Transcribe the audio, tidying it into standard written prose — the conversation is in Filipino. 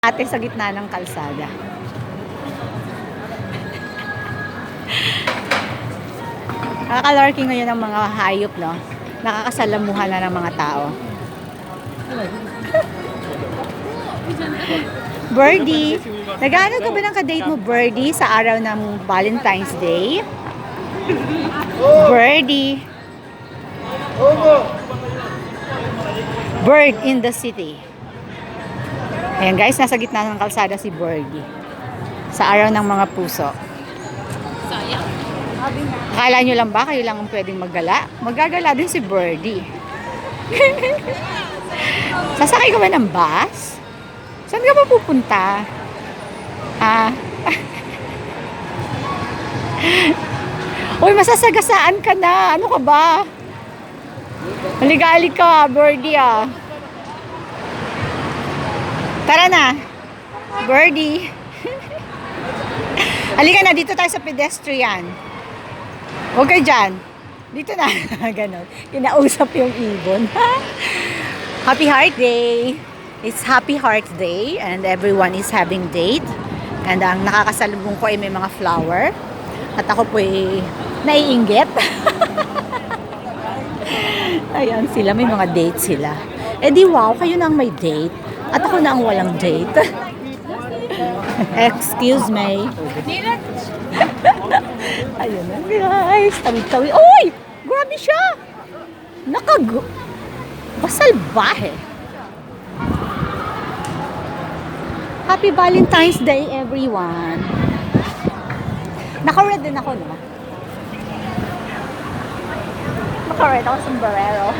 Ate sa gitna ng kalsada. Nakakalurking ngayon ng mga hayop, no? Nakakasalamuhan na ng mga tao. Birdie, nag-ano ka ba ng kadate mo, Birdie, sa araw ng Valentine's Day? Birdie. Bird in the city. Ayan guys, nasa gitna ng kalsada si Birdie. Sa araw ng mga puso. Akala nyo lang ba kayo lang ang pwedeng maggala? Maggagala din si Birdie. Sasakay ka ba ng bus? Saan ka ba pupunta? Uy, masasagasaan ka na. Ano ka ba? Maligali ka, Birdie ah. Tara na. Birdie. Halika na, dito tayo sa pedestrian. Huwag kayo dyan. Dito na. Ganon. Kinausap yung ibon. Happy Heart Day. It's Happy Heart Day and everyone is having date. And ang nakakasalubong ko ay may mga flower. At ako po ay naiinggit. Ayan sila, may mga date sila. Eh di wow, kayo na ang may date. At ako na ang walang date. Excuse me. Ayun na guys. Tawid-tawid. Uy! Grabe siya! Basalbahe. Happy Valentine's Day everyone. Naka-red din ako, no? Naka-red ako sombrero.